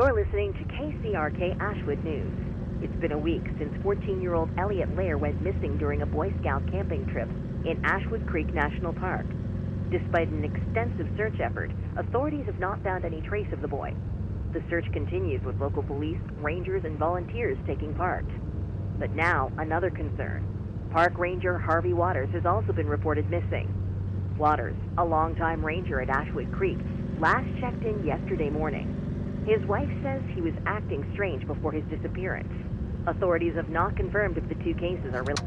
You're listening to KCRK Ashwood News. It's been a week since 14-year-old Elliot Lair went missing during a Boy Scout camping trip in Ashwood Creek National Park. Despite an extensive search effort, authorities have not found any trace of the boy. The search continues with local police, rangers, and volunteers taking part. But now, another concern. Park Ranger Harvey Waters has also been reported missing. Waters, a longtime ranger at Ashwood Creek, last checked in yesterday morning. His wife says he was acting strange before his disappearance. Authorities have not confirmed if the two cases are related.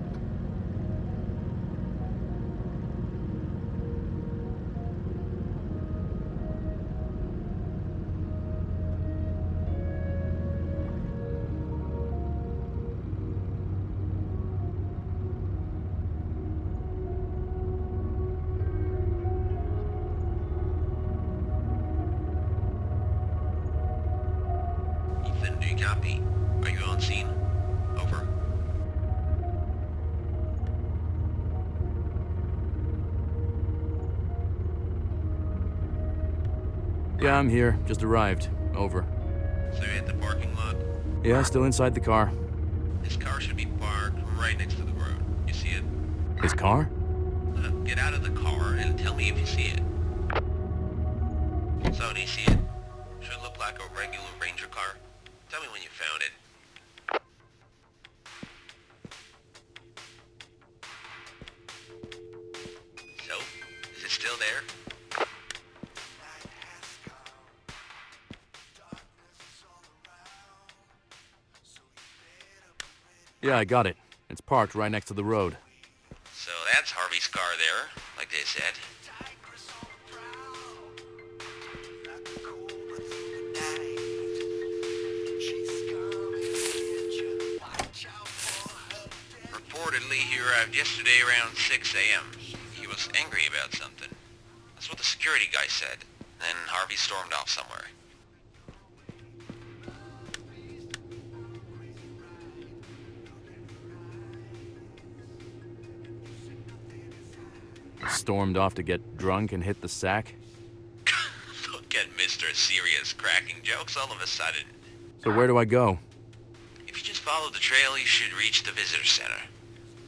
Ethan, do you copy? Are you on scene? Over. Yeah, I'm here. Just arrived. Over. So you're at the parking lot? Yeah, still inside the car. This car should be parked right next to the road. You see it? His car? Get out of the car and tell me if you see it. So, do you see it? Should look like a regular Ranger car. Tell me when you found it. So, is it still there? Yeah, I got it. It's parked right next to the road. So that's Harvey's car there, like they said. Reportedly, he arrived yesterday around 6 a.m. He was angry about something. That's what the security guy said. Then Harvey stormed off somewhere. Stormed off to get drunk and hit the sack. Look at Mr. Serious cracking jokes all of a sudden. So where do I go? If you just follow the trail, you should reach the visitor center.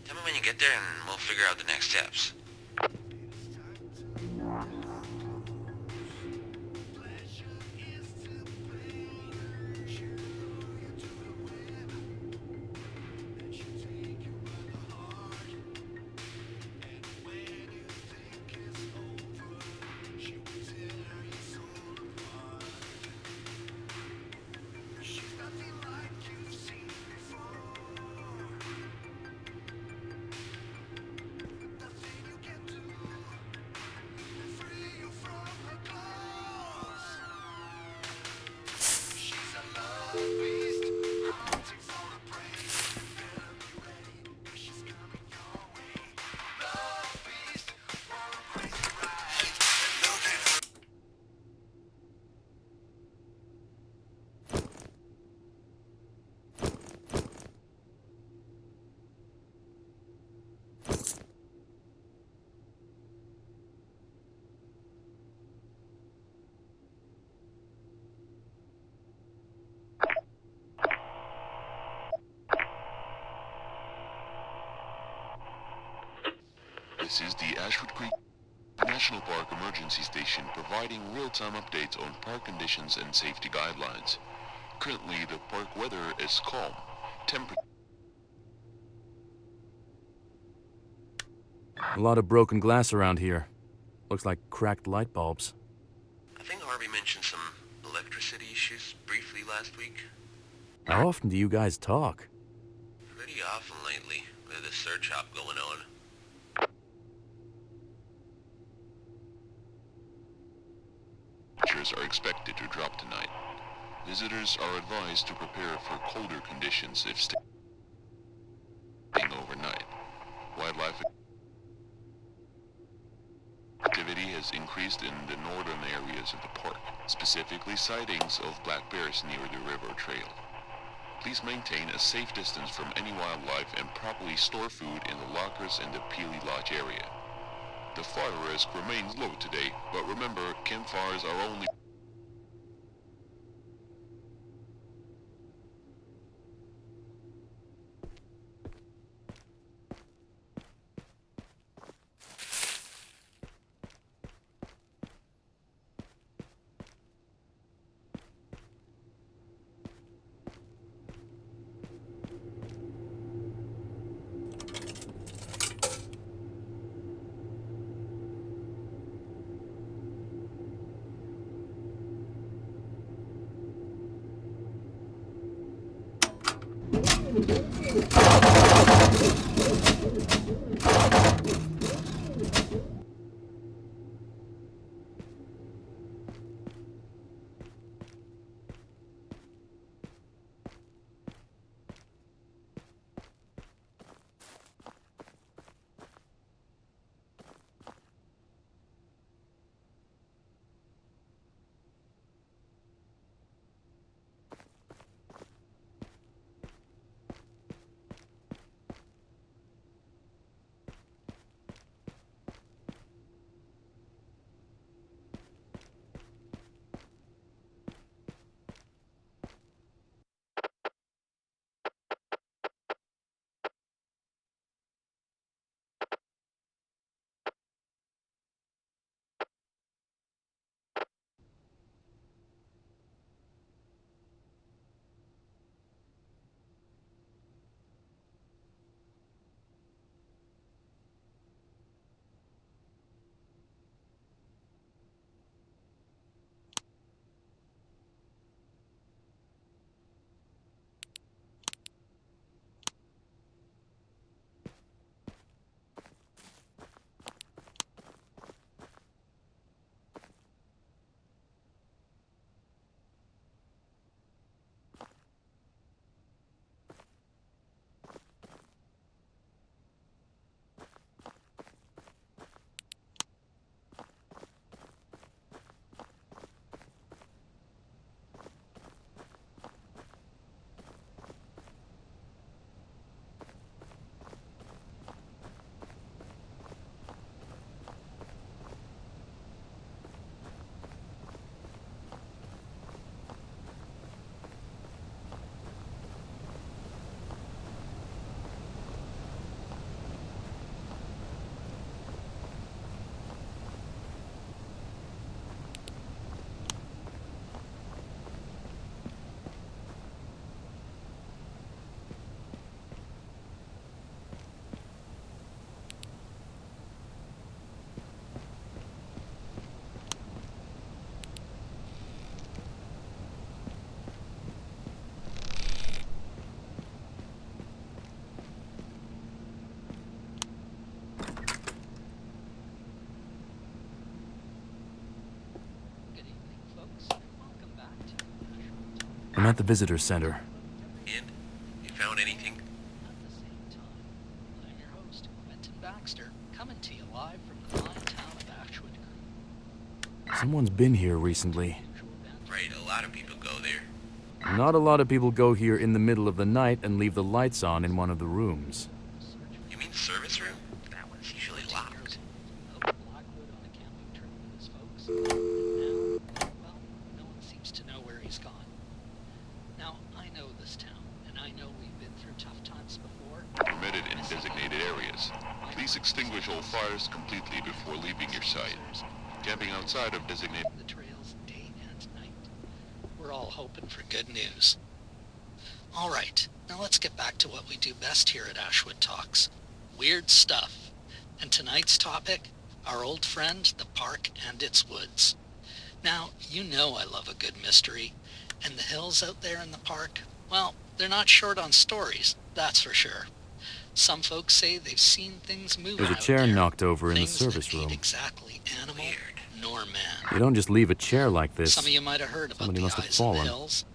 Tell me when you get there and we'll figure out the next steps. This is the Ashwood Creek National Park Emergency Station providing real-time updates on park conditions and safety guidelines. Currently, the park weather is calm. A lot of broken glass around here. Looks like cracked light bulbs. I think Harvey mentioned some electricity issues briefly last week. How often do you guys talk? Pretty often lately, with the search op going on. Temperatures are expected to drop tonight. Visitors are advised to prepare for colder conditions if staying overnight. Wildlife activity has increased in the northern areas of the park, specifically sightings of black bears near the river trail. Please maintain a safe distance from any wildlife and properly store food in the lockers in the Peely Lodge area. The fire risk remains low today, but remember, campfires are only I'm at the visitor center. And? You found anything? At the same time, I'm your host, Quentin Baxter, coming to you live from the fine town of Ashwood Creek. Someone's been here recently. Right, a lot of people go there. Not a lot of people go here in the middle of the night and leave the lights on in one of the rooms. You mean the service room? That one's usually locked. Blackwood on a camping trip with his folks. And now, well, no one seems to know where he's gone. Now, I know this town, and I know we've been through tough times before. Permitted in designated areas. Please extinguish all fires completely before leaving your site. Camping outside of designated... The trails day and night. We're all hoping for good news. All right, now let's get back to what we do best here at Ashwood Talks. Weird stuff. And tonight's topic, our old friend, the park and its woods. Now, you know I love a good mystery, and the hills out there in the park, well, they're not short on stories, that's for sure. Some folks say they've seen things move There's a out chair there, knocked over in the things that service ain't room. exactly animal nor man. You don't just leave a chair like this. Some of you might have heard about Somebody the must have eyes in the fallen. hills.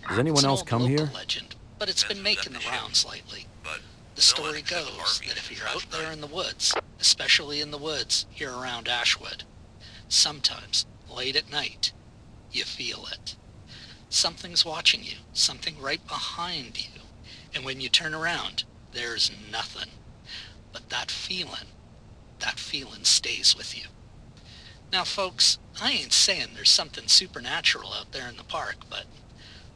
Does anyone It's an else old come local here? legend, but it's been making the rounds lately. But The story goes that if you're out there in the woods, especially in the woods here around Ashwood, sometimes, late at night, you feel it. Something's watching you, something right behind you, and when you turn around, there's nothing. But that feeling stays with you. Now folks, I ain't saying there's something supernatural out there in the park, but,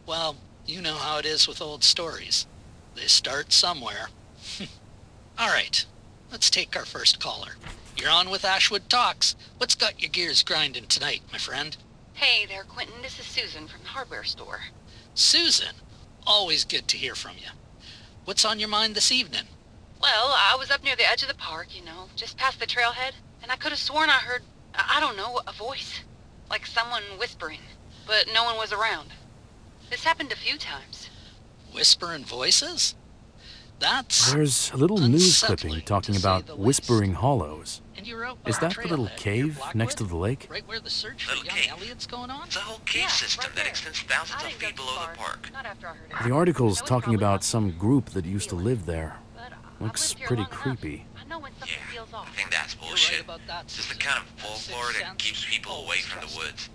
well, you know how it is with old stories. They start somewhere. All right, let's take our first caller. You're on with Ashwood Talks. What's got your gears grinding tonight, my friend? Hey there, Quentin. This is Susan from the hardware store. Susan, always good to hear from you. What's on your mind this evening? Well, I was up near the edge of the park, just past the trailhead, and I could have sworn I heard, I don't know, a voice. Like someone whispering, but no one was around. This happened a few times. Whispering voices? That's There's a little news clipping unsettling, talking to say about the least. Whispering Hollows. And you're out by Is that the little trailhead near cave next to Blackwood? the lake? Right where the search for Little young cave. Elliot's going on? It's a whole cave Yeah, system right that there. extends thousands I of didn't go feet too below far. the park. Not after I heard it. The article's It was talking probably about not some group that used to feeling. live there. But I've Looks lived here pretty long enough. creepy. I know when something Yeah, feels I off. think that's You're right bullshit. about that, It's just the Susan. kind of That folklore sixth that sense keeps people always away from the trusted. woods.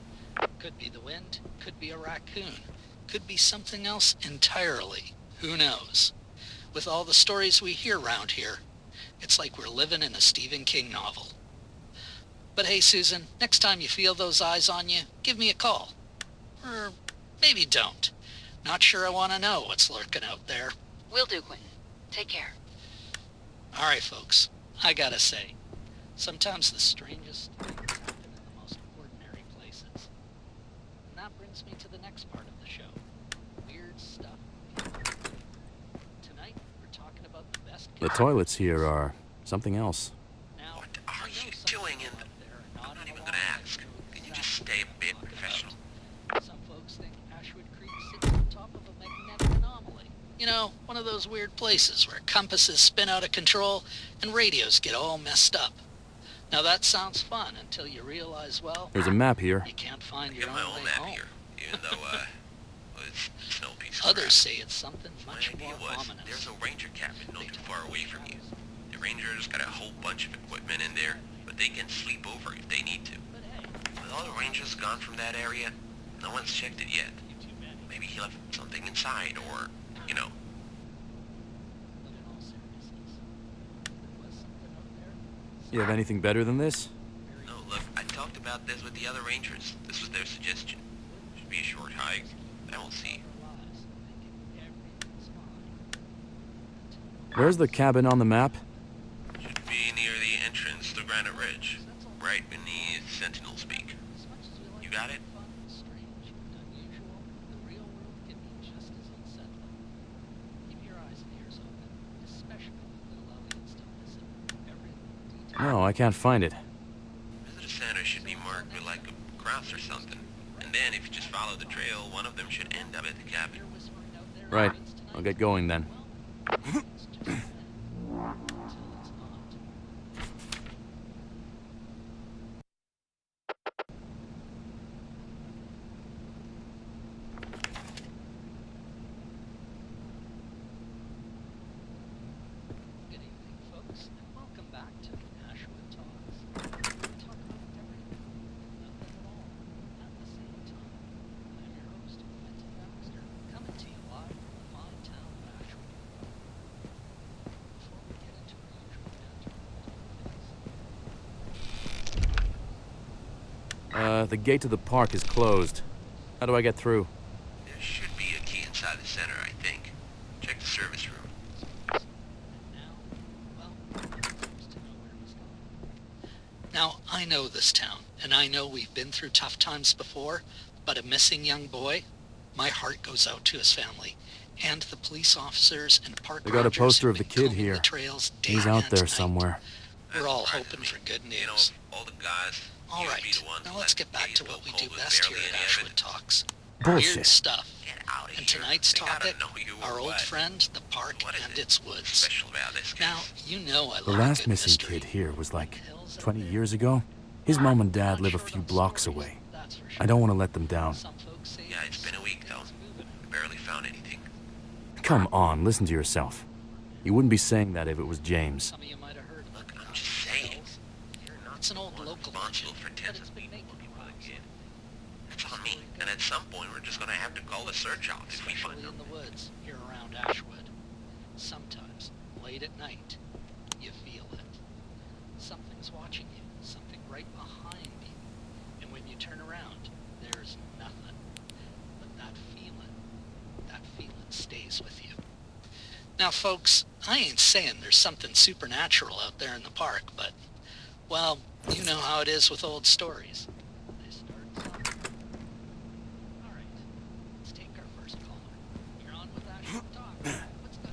Could be the wind, could be a raccoon, could be something else entirely. Who knows? With all the stories we hear around here, it's like we're living in a Stephen King novel. But hey, Susan, next time you feel those eyes on you, give me a call. Or maybe don't. Not sure I want to know what's lurking out there. Will do, Quentin. Take care. All right, folks, I gotta say, sometimes the strangest things happen in the most ordinary places. And that brings me to the next part of the show. Weird stuff. Tonight, we're talking about the best... The toilets here are something else. Now, What I are know you some doing people in out there are I'm nodding not even along gonna and ask. know Can you exactly just stay a what bit I'm talking professional? about. Some folks think Ashwood Creek sits on top of a magnetic anomaly. You know, one of those weird places where compasses spin out of control and radios get all messed up. Now that sounds fun until you realize, well, There's a map here. you can't find I your got my own own way map home. here, even though, well, it's no piece of Others crap. say it's something My much idea more was, ominous. there's a ranger cabin not too far away from you. The rangers got a whole bunch of equipment in there, but they can sleep over if they need to. But hey, With all the rangers gone from that area, no one's checked it yet. Maybe he left something inside, or, you know. but in all seriousness, there was something out there. You have anything better than this? No, look, I talked about this with the other rangers. This was their suggestion. Should be a short hike, but I will see. Where's the cabin on the map? Should be near the entrance to Granite Ridge, right beneath Sentinel's Peak. You got it? No, I can't find it. Visitor center should be marked with like a cross or something. And then if you just follow the trail, one of them should end up at the cabin. Right. I'll get going then. Good evening, folks, and welcome back to Ashwood Talks. We talk about everything, nothing at all, at the same time. I'm your host, Quentin Baxter, coming to you live from the fine town of Ashwood. Before we get into our usual banter, The gate to the park is closed. How do I get through? There should be a key inside the center, I think. Check the service room. Now, I know this town, and I know we've been through tough times before, but a missing young boy, my heart goes out to his family, and the police officers and park They got a rangers poster who've of the been kid combing here. the trails day He's out and there night. somewhere. We're all That hoping surprises for me. good You know, news. all the guys, All you'd right, be the one now to let's let get back days to go what we cold do with best barely here at any Ashwood evidence. Talks. Bullshit. Weird stuff. Get out of And here. tonight's They gotta topic, know you or our old what. friend, the park What is and it? its What's woods. special about this case? Now, you know I The love a last good missing mystery. kid here was like 20 years ago. His mom and dad live a few blocks away. I don't want to let them down. Some folks say Yeah, it's been a week though. We barely found anything. Come on, listen to yourself. You wouldn't be saying that if it was James. Some of you might have heard Look, about I'm just saying. You're not It's an old the one local responsible legend, for but tens it's of been people making looking for the rounds. kid. It's on me. And at some point, we're just gonna have to call the search off if we find Especially them. in the woods here around Ashwood. Sometimes, late at night, you feel it. Something's watching you, something right behind you. And when you turn around, there's nothing. But that feeling stays with you. Now, folks, I ain't saying there's something supernatural out there in the park, but, well, you know how it is with old stories. They start somewhere. All right, let's take our first caller. You're on with Ashwood Talk. What's good?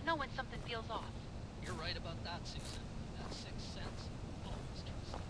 know when something feels off. You're right about that, Susan. That sixth sense. Always trust it.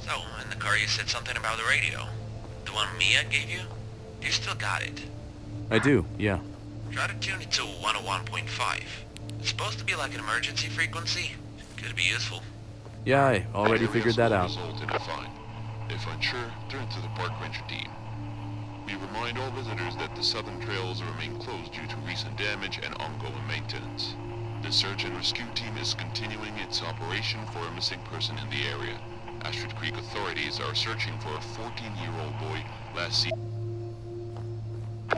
So, in the car you said something about the radio. The one Mia gave you? You still got it. I do, yeah. Try to tune it to 101.5. It's supposed to be like an emergency frequency. Could be useful. Yeah, I already The figured areas that will out. result in a fine. If unsure, turn to the park ranger team. We remind all visitors that the southern trails remain closed due to recent damage and ongoing maintenance. The search and rescue team is continuing its operation for a missing person in the area. Ashwood Creek authorities are searching for a 14-year-old boy last seen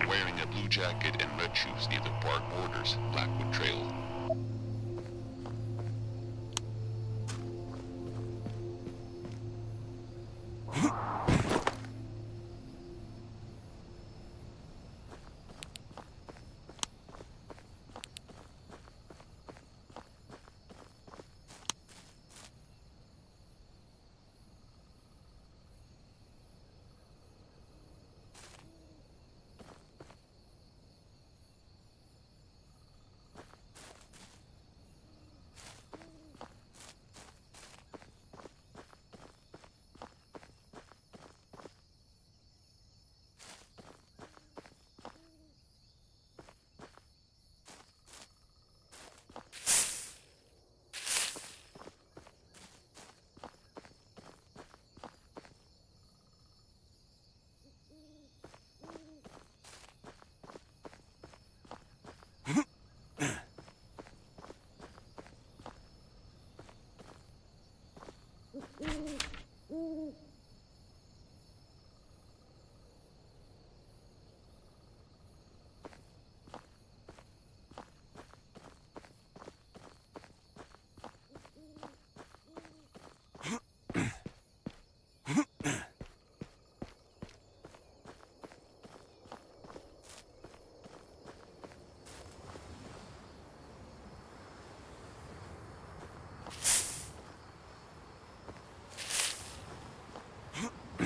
wearing a blue jacket and red shoes near the park borders, Blackwood Trail.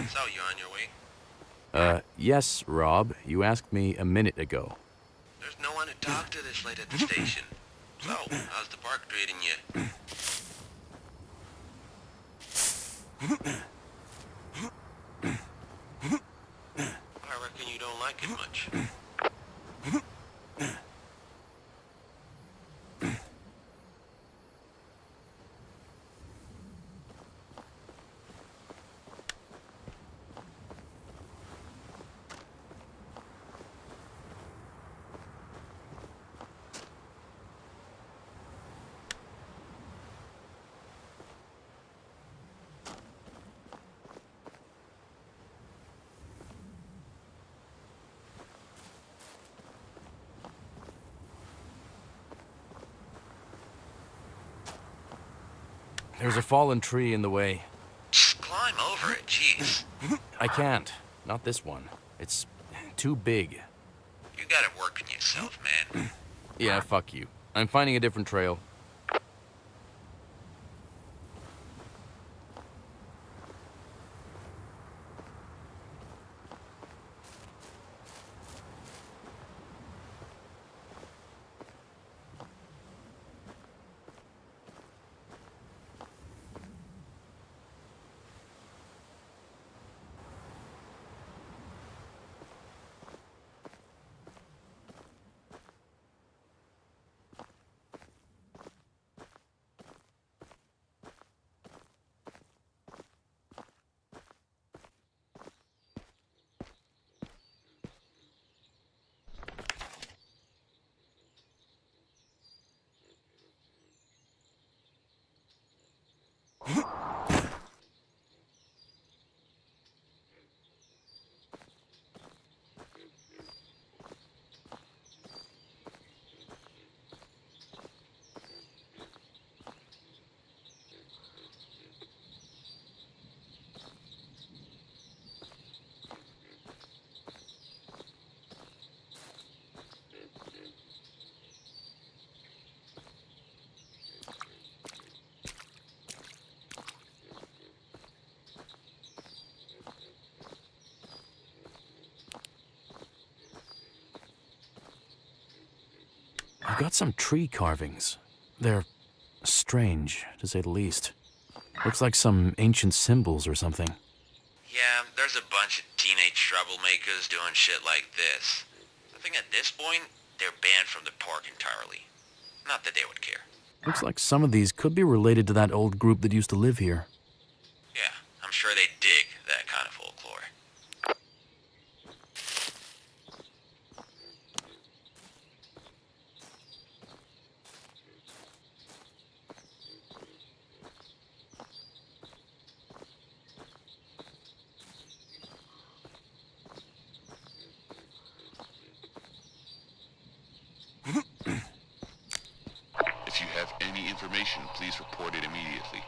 So, you on your way? Yes, Rob. You asked me a minute ago. There's no one to talk to this late at the station. So, how's the park treating you? I reckon you don't like it much. There's a fallen tree in the way. Just climb over it, jeez. I can't. Not this one. It's too big. You got it working yourself, man. Yeah, fuck you. I'm finding a different trail. I've got some tree carvings. They're strange, to say the least. Looks like some ancient symbols or something. Yeah, there's a bunch of teenage troublemakers doing shit like this. I think at this point, they're banned from the park entirely. Not that they would care. Looks like some of these could be related to that old group that used to live here. Yeah, I'm sure they dig that kind of folklore. If you have any information, please report it immediately.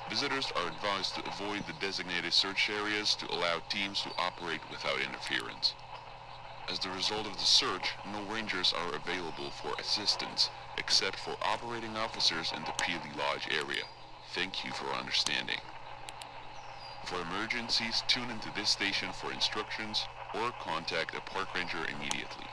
Visitors are advised to avoid the designated search areas to allow teams to operate without interference. As the result of the search, no rangers are available for assistance, except for operating officers in the Peely Lodge area. Thank you for understanding. For emergencies, tune into this station for instructions or contact a park ranger immediately.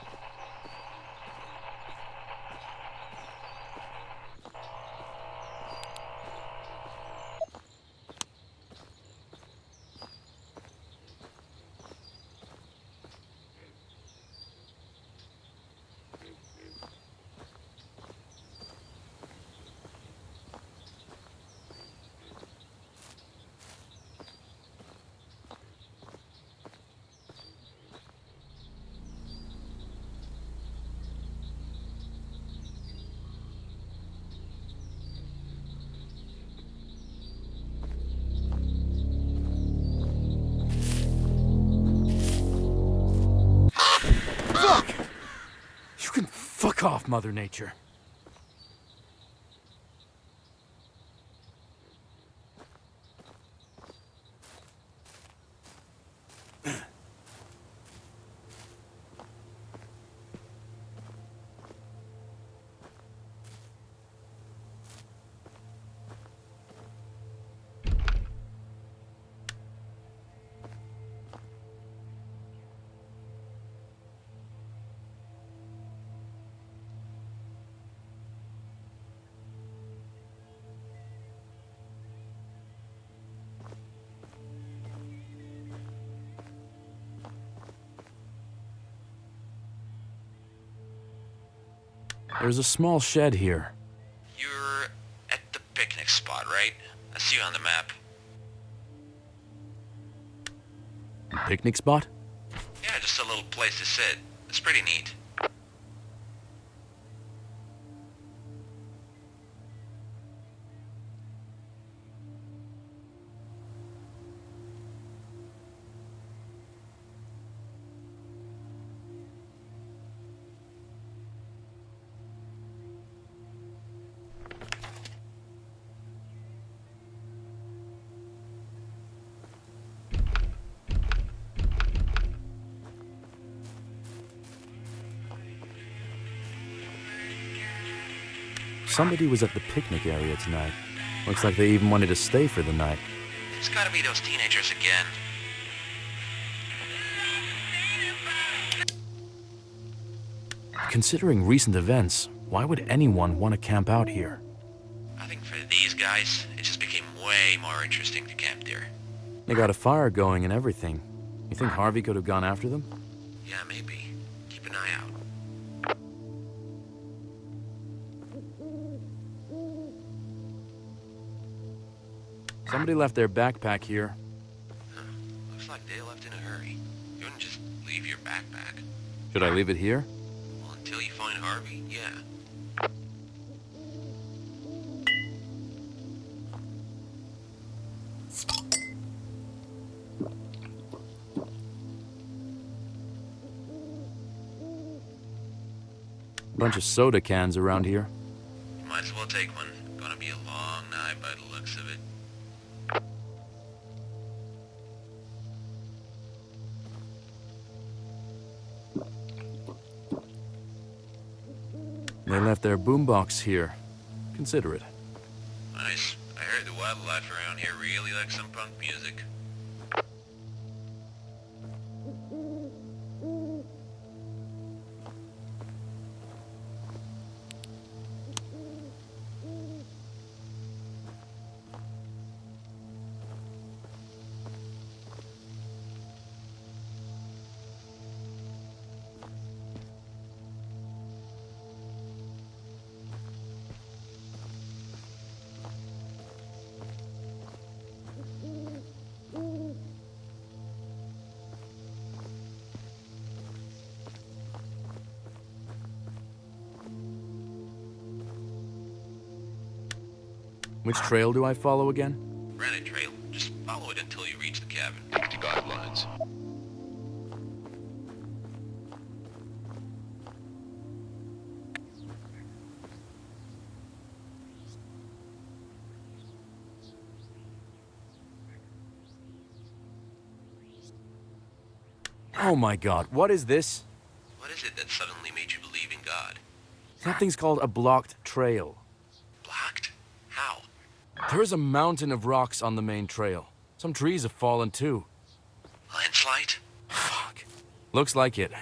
You can fuck off, Mother Nature. There's a small shed here. You're at the picnic spot, right? I see you on the map. Picnic spot? Yeah, just a little place to sit. It's pretty neat. Somebody was at the picnic area tonight. Looks like they even wanted to stay for the night. It's gotta be those teenagers again. Considering recent events, why would anyone want to camp out here? I think for these guys, it just became way more interesting to camp there. They got a fire going and everything. You think Harvey could have gone after them? Yeah, maybe. Keep an eye out. Somebody left their backpack here. Huh. Looks like they left in a hurry. You wouldn't just leave your backpack. Should I leave it here? Well, until you find Harvey, yeah. Bunch of soda cans around here. You might as well take one. Gonna be a long night by the looks of it. They left their boombox here. Consider it. Nice. I heard the wildlife around here really like some punk music. Which trail do I follow again? Granite trail. Just follow it until you reach the cabin. Take the guidelines. Oh my god, what is this? What is it that suddenly made you believe in God? Something's called a blocked trail. Blocked? How? There is a mountain of rocks on the main trail. Some trees have fallen too. Landslide? Fuck. Looks like it.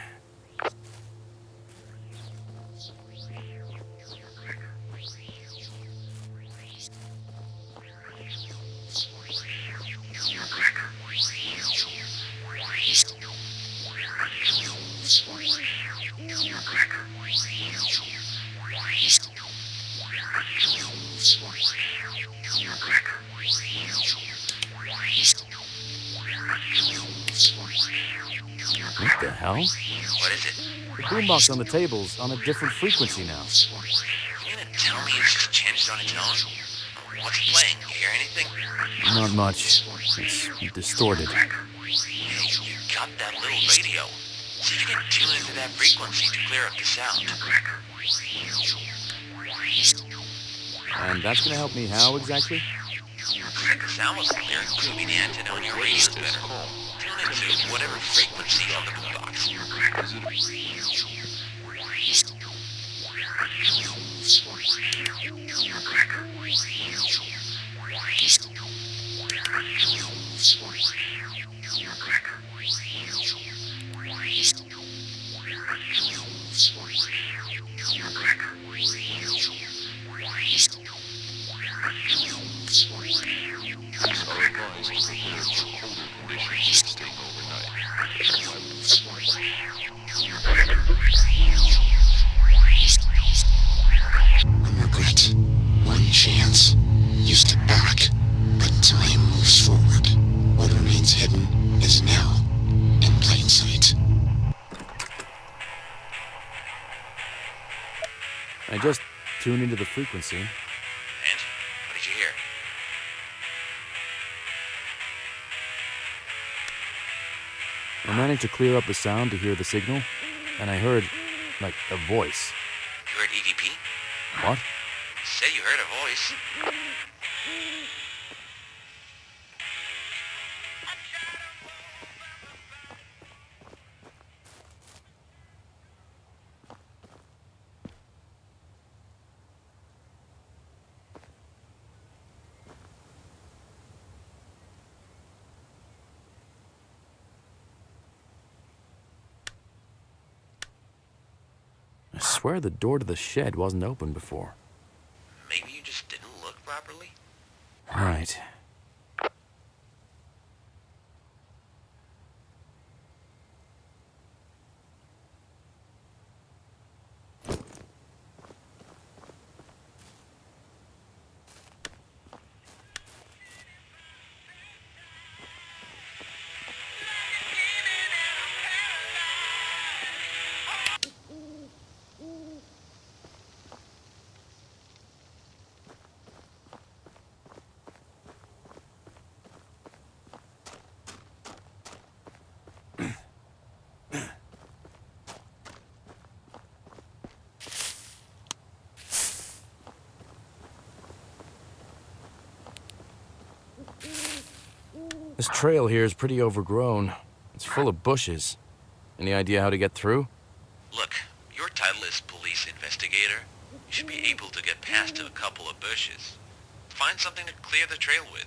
What the hell? What is it? The boombox on the table's on a different frequency now. You gonna tell me it's just changed on its own? What's playing? You hear anything? Not much. It's distorted. Hey, you got that little radio. See if you can tune into that frequency to clear up the sound. And that's gonna help me how exactly? The sound was clear, maybe the antenna on your radio is better. Tune into whatever frequency on the boombox. Regret. One chance. You step back, but time moves forward. What remains hidden is now in plain sight. I just tuned into the frequency. And? What did you hear? I managed to clear up the sound to hear the signal, and I heard, like, a voice. You heard EVP? What? Said you heard a voice. I swear the door to the shed wasn't open before. Maybe you just didn't look properly? Right. This trail here is pretty overgrown. It's full of bushes. Any idea how to get through? Look, your title is police investigator. You should be able to get past a couple of bushes. Find something to clear the trail with.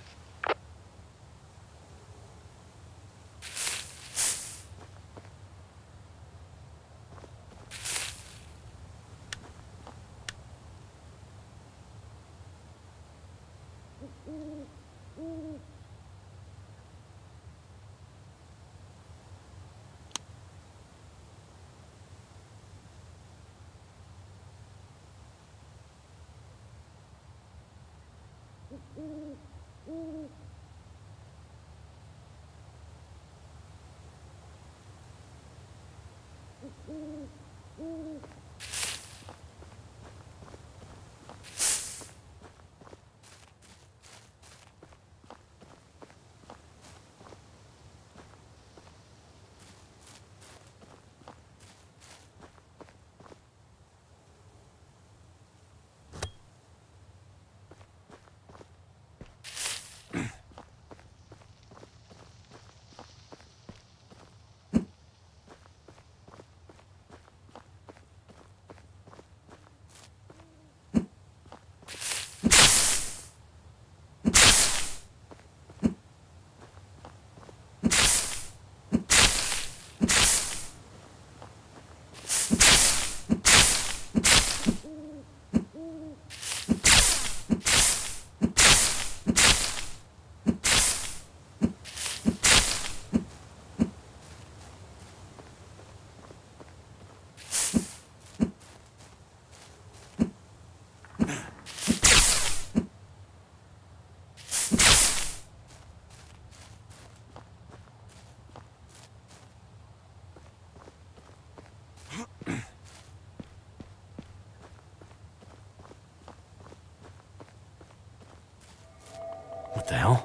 the hell?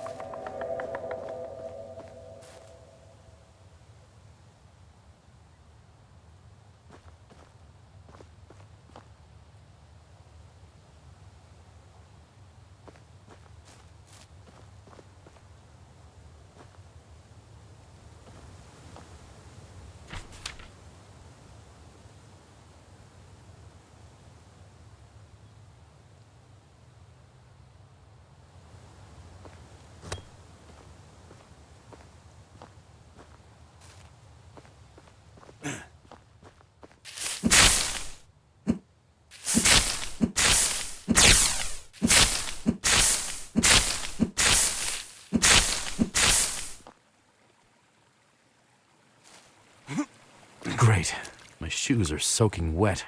Great. My shoes are soaking wet.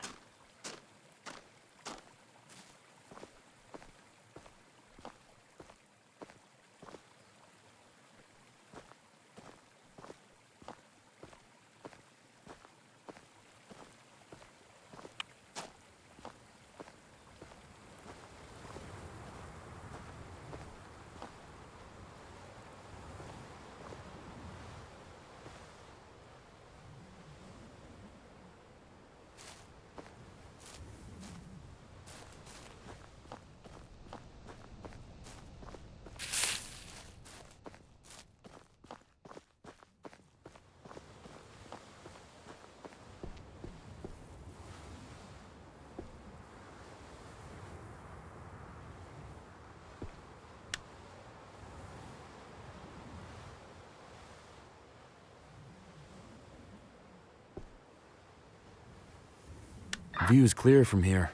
View's clear from here.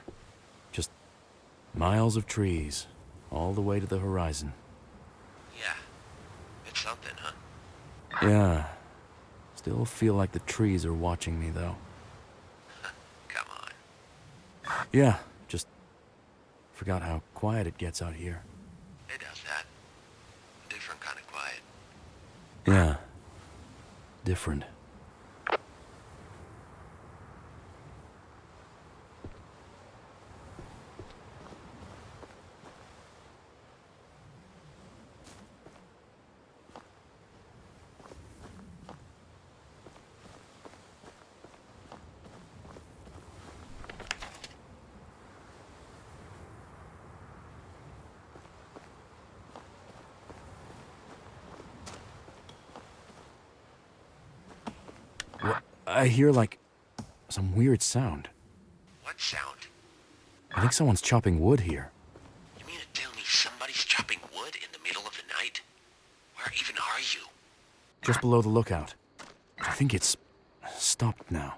Just miles of trees, all the way to the horizon. Yeah. It's something, huh? Yeah. Still feel like the trees are watching me, though. Come on. Yeah, just forgot how quiet it gets out here. It does that. Different kind of quiet. Yeah. Different. I hear, like, some weird sound. What sound? I think someone's chopping wood here. You mean to tell me somebody's chopping wood in the middle of the night? Where even are you? Just below the lookout. I think it's stopped now.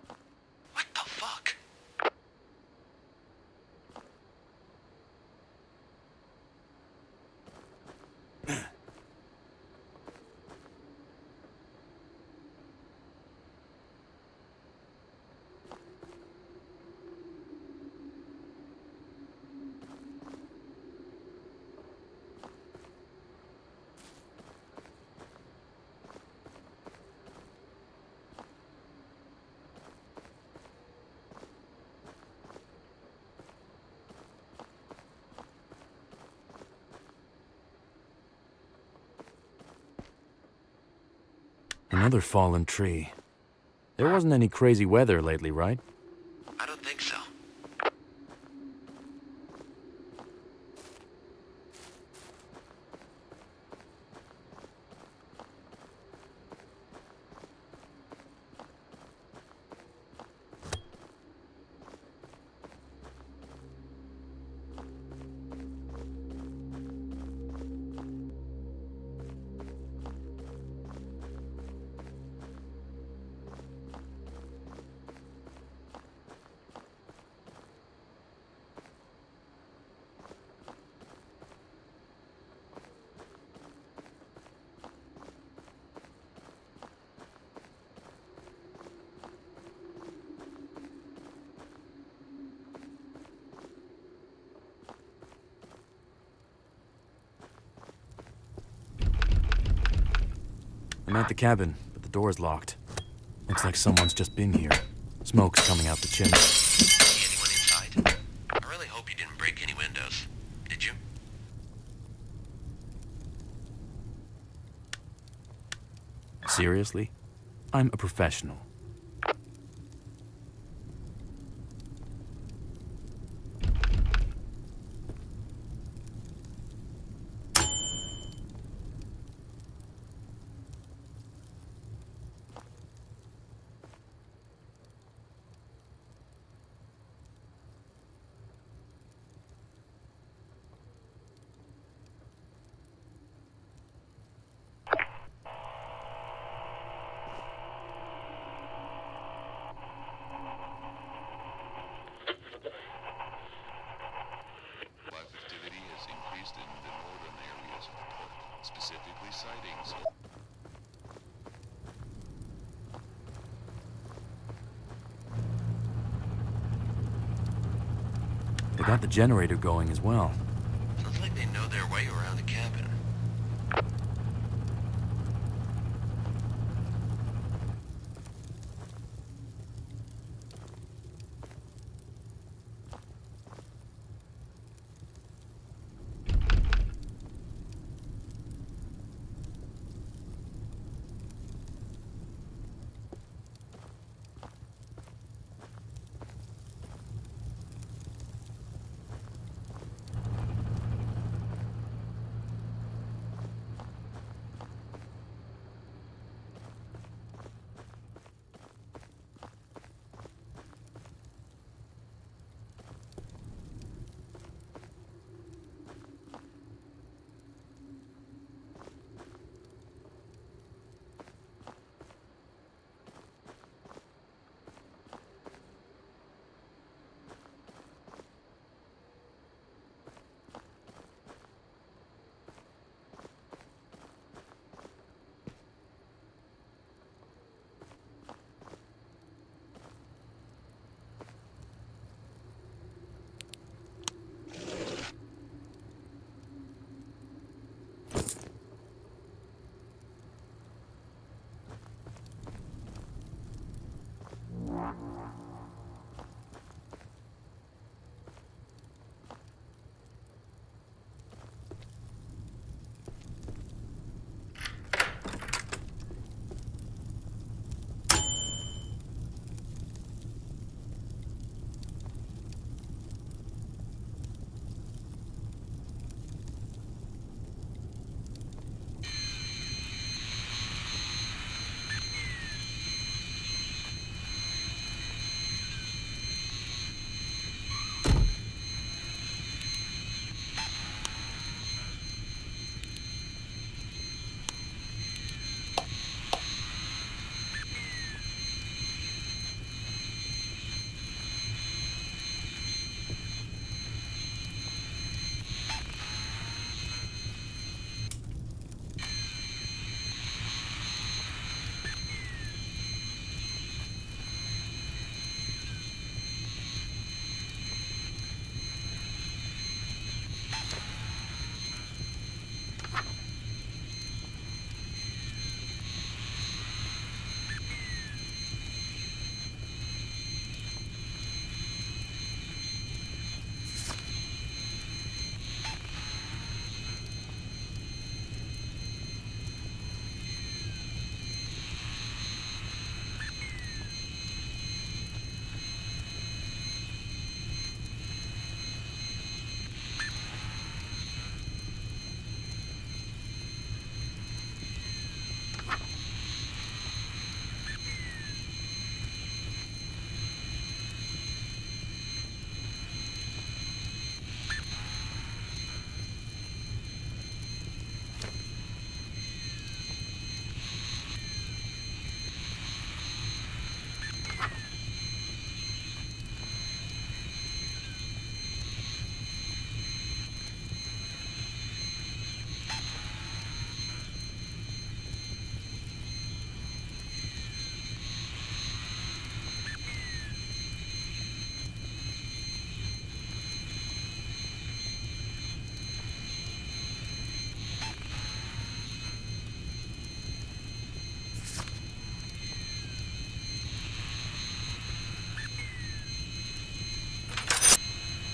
What the fuck? Another fallen tree. There wasn't any crazy weather lately, right? I don't think so. I'm at the cabin, but the door's locked. Looks like someone's just been here. Smoke's coming out the chimney. See anyone inside? I really hope you didn't break any windows. Did you? Seriously? I'm a professional. Life activity has increased in the northern areas of the park, specifically sightings of... They got the generator going as well. Sounds like they know their way around the cabin.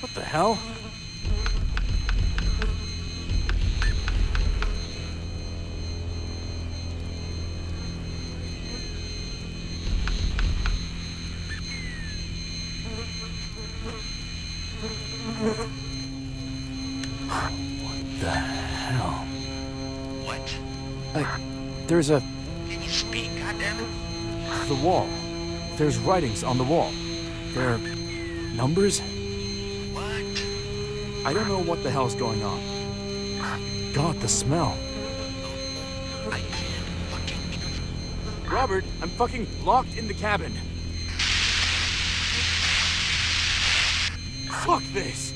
What the hell? There's a... Can you speak, goddammit? the wall. There's writings on the wall. They're... numbers? What? I don't know what the hell's going on. God, the smell. I can't fucking... Robert, I'm fucking locked in the cabin. Fuck this!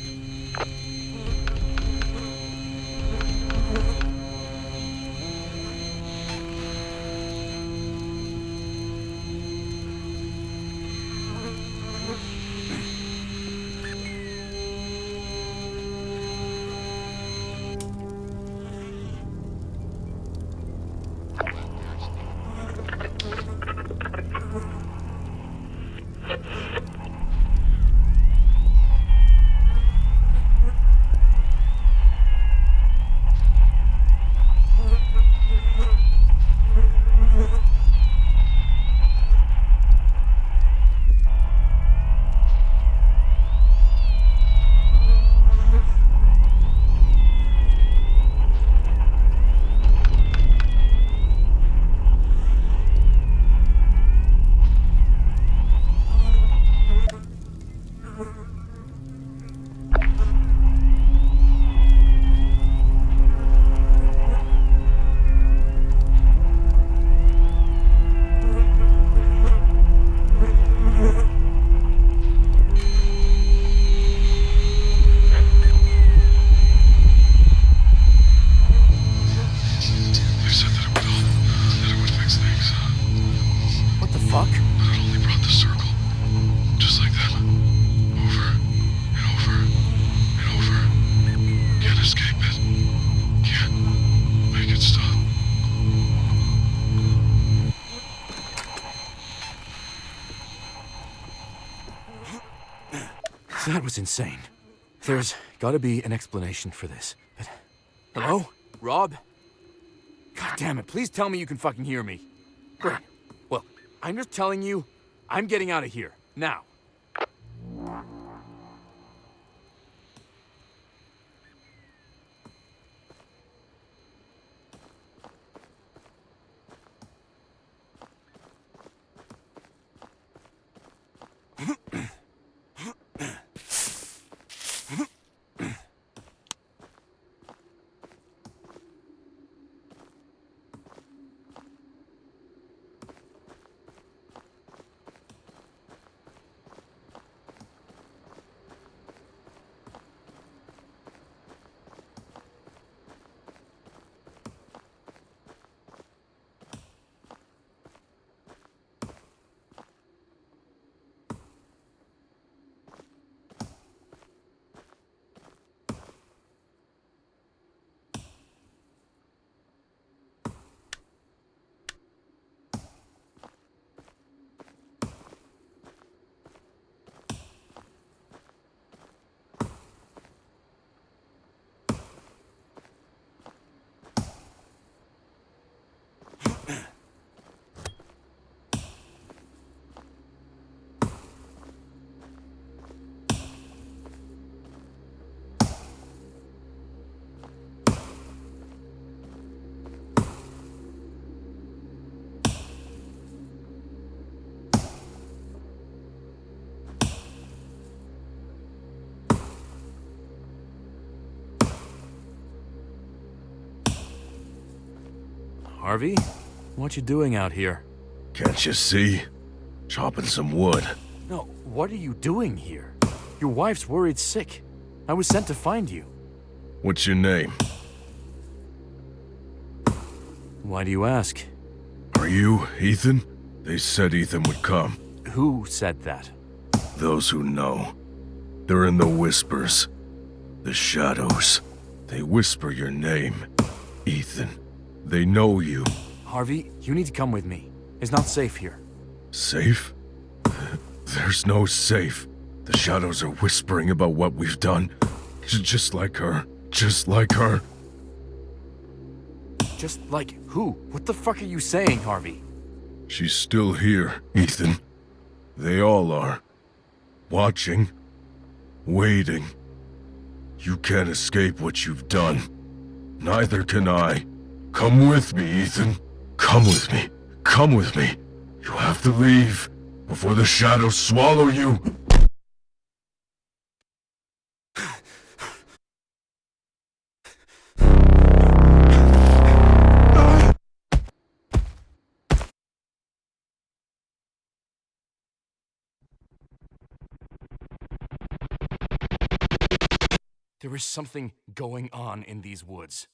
That was insane. There's gotta be an explanation for this. But... hello? Rob? God damn it, please tell me you can fucking hear me. Great. Well, I'm just telling you, I'm getting out of here. Now. Harvey? What you doing out here? Can't you see? Chopping some wood. No, what are you doing here? Your wife's worried sick. I was sent to find you. What's your name? Why do you ask? Are you Ethan? They said Ethan would come. Who said that? Those who know. They're in the whispers. The shadows. They whisper your name. Ethan. They know you. Harvey, you need to come with me. It's not safe here. Safe? There's no safe. The shadows are whispering about what we've done. Just like her. Just like her. Just like who? What the fuck are you saying, Harvey? She's still here, Ethan. They all are. Watching. Waiting. You can't escape what you've done. Neither can I. Come with me, Ethan. Come with me. Come with me. You have to leave before the shadows swallow you. There is something going on in these woods.